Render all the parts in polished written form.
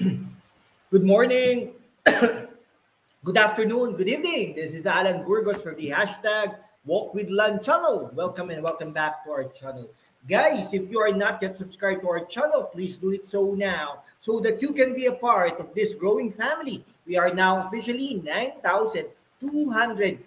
Good morning, good afternoon, good evening. This is Alan Burgos for the hashtag Walk with Lan channel. Welcome and welcome back to our channel. Guys, if you are not yet subscribed to our channel, please do it so now so that you can be a part of this growing family. We are now officially 9,250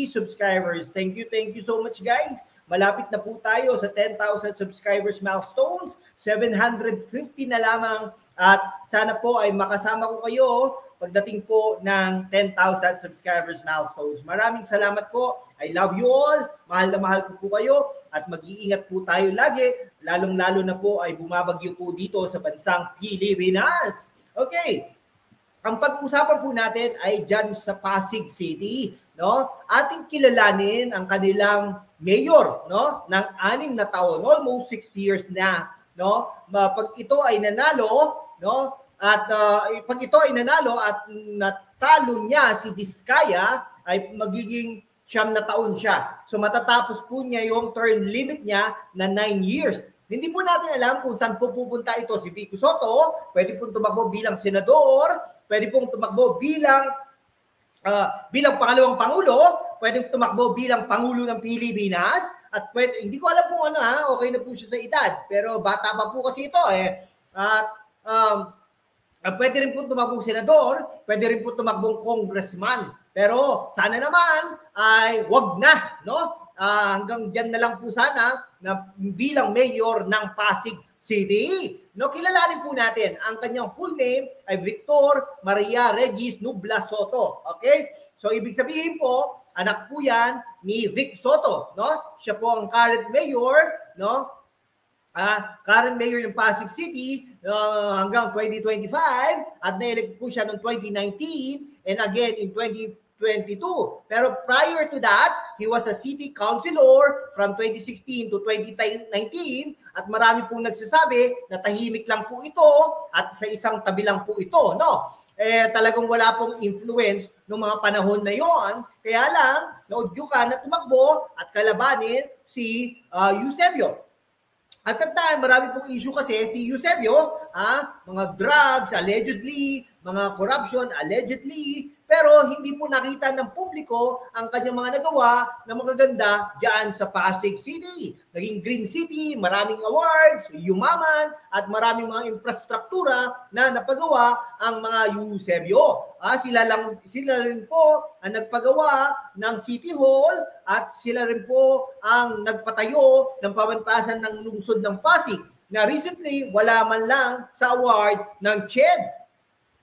subscribers. Thank you so much, guys. Malapit na po tayo sa 10,000 subscribers milestones. 750 na lamang. At sana po ay makasama ko kayo pagdating po ng 10,000 subscribers milestones. Maraming salamat po. I love you all. Mahal na mahal ko po kayo. At mag-iingat po tayo lagi. Lalong-lalo na po ay bumabagyo po dito sa bansang Pilipinas. Okay. Ang pag-uusapan po natin ay dyan sa Pasig City. No? Ating kilalanin ang kanilang mayor, no, ng 6 na taon, almost 6 years na, no. Pag ito ay nanalo, no, at pag ito ay nanalo at natalo niya si Diskaya, ay magiging 9 na taon siya. So matatapos po niya yung term limit niya na 9 years. Hindi po natin alam kung saan po pupunta ito. Si Vico Sotto, pwede pong tumakbo bilang senador, pwede pong tumakbo bilang pangalawang pangulo, pwedeng tumakbo bilang pangulo ng Pilipinas, at pwede, hindi ko alam kung ano okay na po siya sa edad, pero bata pa po kasi ito At pwede rin po tumakbong senador, pwede rin po tumakbong congressman. Pero sana naman ay wag na, no? Hanggang diyan na lang po sana na bilang mayor ng Pasig City. No, kilalanin po natin. Ang kanyang full name ay Victor Maria Regis Nubla Sotto. Okay? So, ibig sabihin po, anak po yan ni Vic Sotto. No? Siya po ang current mayor, no? Current mayor ng Pasig City hanggang 2025 at na-elect po siya noong 2019 and again in 2022. Pero prior to that, he was a city councilor from 2016 to 2019 at marami pong nagsasabi na tahimik lang po ito at sa isang tabi lang po ito, no? Talagang wala pong influence ng mga panahon na yon. Kaya lang, naudyukan na tumakbo at kalabanin si Eusebio. At that time, marami pong issue kasi si Eusebio, mga drugs, allegedly, mga corruption, allegedly, pero hindi po nakita ng publiko ang kanyang mga nagawa na magaganda diyan sa Pasig City. Naging Green City, maraming awards, yumaman, at maraming mga infrastruktura na napagawa ang mga Eusebio. Sila rin po ang nagpagawa ng City Hall at sila rin po ang nagpatayo ng pamantasan ng lungsod ng Pasig na recently wala man lang sa award ng CHED.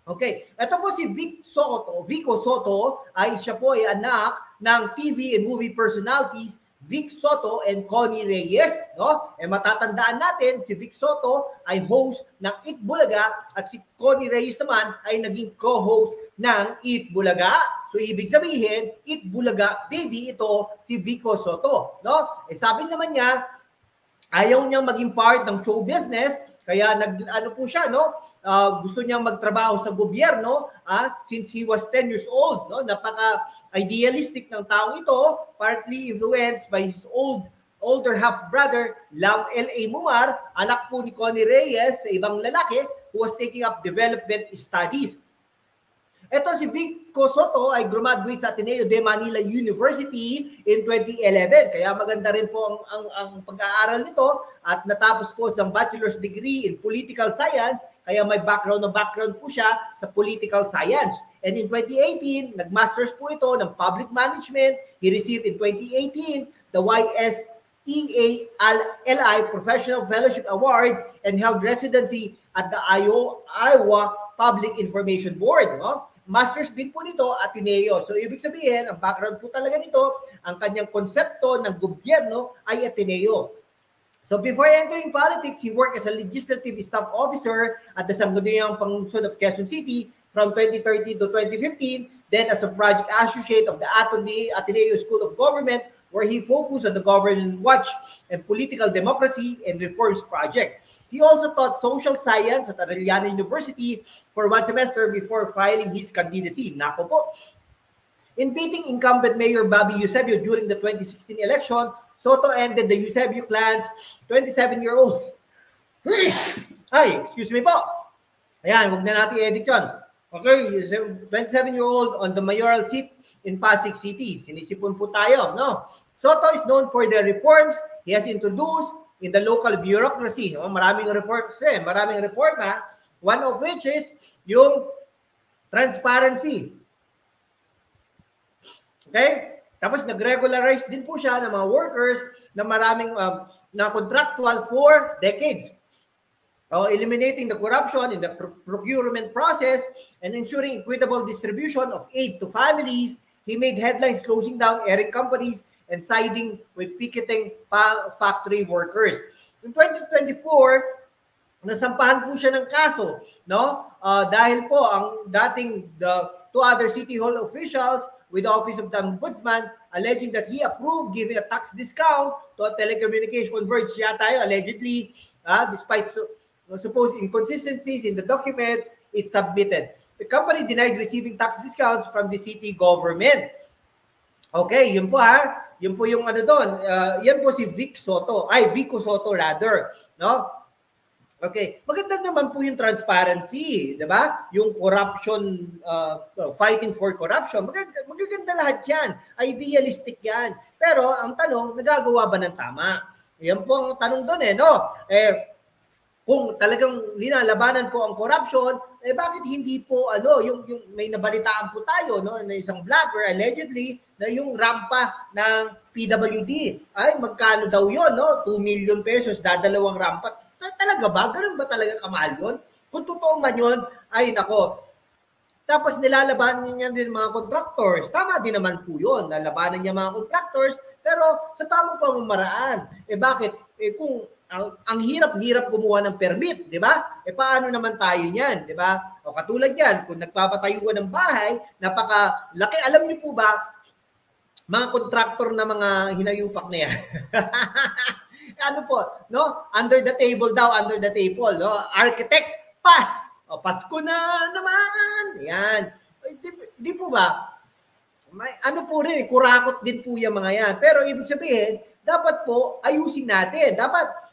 Okay, ito po si Vico Sotto ay siya po ay anak ng TV and movie personalities Vic Sotto and Connie Reyes, no? Matatandaan natin si Vic Sotto ay host ng Eat Bulaga at si Connie Reyes naman ay naging co-host ng Eat Bulaga. So ibig sabihin, Eat Bulaga baby ito si Vico Sotto, no? Sabi naman niya, ayaw niyang maging part ng show business, kaya po siya, no? Gusto niyang magtrabaho sa gobyerno since he was 10 years old, no? Napaka-idealistic ng taong ito, partly influenced by his older half-brother, Lam L.A. Mumar, anak po ni Connie Reyes, sa ibang lalaki, who was taking up development studies. Ito si Vico Sotto ay graduate sa Ateneo de Manila University in 2011. Kaya maganda rin po ang pag-aaral nito at natapos po ng bachelor's degree in political science. Kaya may background po siya sa political science. And in 2018, nag-masters po ito ng public management. He received in 2018 the YSEALI Professional Fellowship Award and held residency at the Iowa Public Information Board. No? Masters din po nito, Ateneo. So, ibig sabihin, ang background po talaga nito, ang kanyang konsepto ng gobyerno ay Ateneo. So, before entering politics, he worked as a legislative staff officer at the Sangguniang Pangungsod of Quezon City from 2013 to 2015, then as a project associate of the Ateneo School of Government, where he focused on the government watch and political democracy and reforms project. He also taught social science at Arellano University for 1 semester before filing his candidacy. Nako po. In beating incumbent Mayor Bobby Eusebio during the 2016 election, Sotto ended the Eusebio clan's 27-year-old Ayan, huwag na natin edit yun. Okay, 27-year-old on the mayoral seat in Pasig City. Sinisipon po tayo, no? Soto is known for the reforms he has introduced in the local bureaucracy. Maraming reforms maraming reforma. One of which is yung transparency. Okay? Tapos nag-regularize din po siya ng mga workers na maraming na contractual for decades. Eliminating the corruption in the procurement process and ensuring equitable distribution of aid to families. He made headlines closing down airing companies and siding with picketing factory workers. In 2024, nasampahan po siya ng kaso, no? Dahil po ang dating the two other City Hall officials with the Office of the Ombudsman alleging that he approved giving a tax discount to a telecommunication converge yata allegedly, despite supposed inconsistencies in the documents it submitted. The company denied receiving tax discounts from the city government. Okay, yun po Yun po yung ano doon. Yan po si Vico Soto rather, no? Okay, maganda naman po yung transparency, 'di ba? Yung corruption, fighting for corruption. Magaganda lahat 'yan. Idealistic 'yan. Pero ang tanong, nagagawa ba ng tama? Yan po ang tanong doon no? Kung talagang linalabanan po ang corruption, bakit hindi po yung may nabalitaan po tayo no na isang vlogger allegedly na yung rampa ng PWD ay magkano daw yon no 2 million pesos dadalawang rampa. Talaga ba? Ganun ba talaga kamahal yun? Kung totoo man yun, ay nako. Tapos nilalabanan niya din mga contractors. Tama din naman po yun. Nalabanan niya mga contractors pero sa tamang pamamaraan. Bakit? Kung ang hirap-hirap gumawa ng permit, di ba? Paano naman tayo niyan, di ba? O katulad yan, kung nagpapatayuan ng bahay, napakalaki. Alam niyo po ba, mga kontraktor na mga hinayupak na yan. Ano po, no? Under the table, no? Architect, pass. O, Pasko na naman. Yan. Di po ba? May, po rin, kurakot din po yung mga yan. Pero ibig sabihin, dapat po ayusin natin. Dapat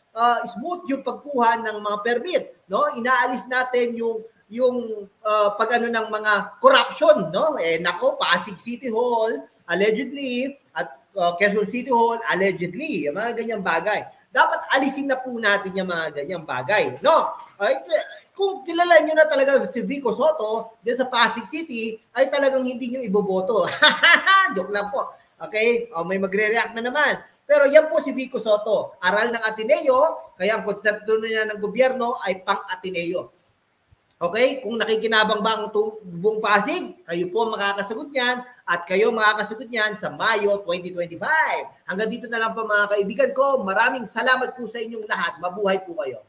smooth yung pagkuha ng mga permit, no? Inaalis natin yung pag ng mga corruption, no? Nako, Pasig City Hall allegedly at Quezon City Hall allegedly, yung mga ganyang bagay. Dapat alisin na po natin yung mga ganyang bagay, no? Kung kilala niyo na talaga si Vico Soto diyan sa Pasig City, ay talagang hindi niyo iboboto. Joke lang po. Okay? May magre-react na naman. Pero yan po si Vico Soto, aral ng Ateneo, kaya ang konsepto niya ng gobyerno ay pang-Ateneo. Okay? Kung nakikinabang ba ang buong Pasig, kayo po makakasagot niyan at kayo makakasagot niyan sa Mayo 2025. Hanggang dito na lang po mga kaibigan ko. Maraming salamat po sa inyong lahat. Mabuhay po kayo.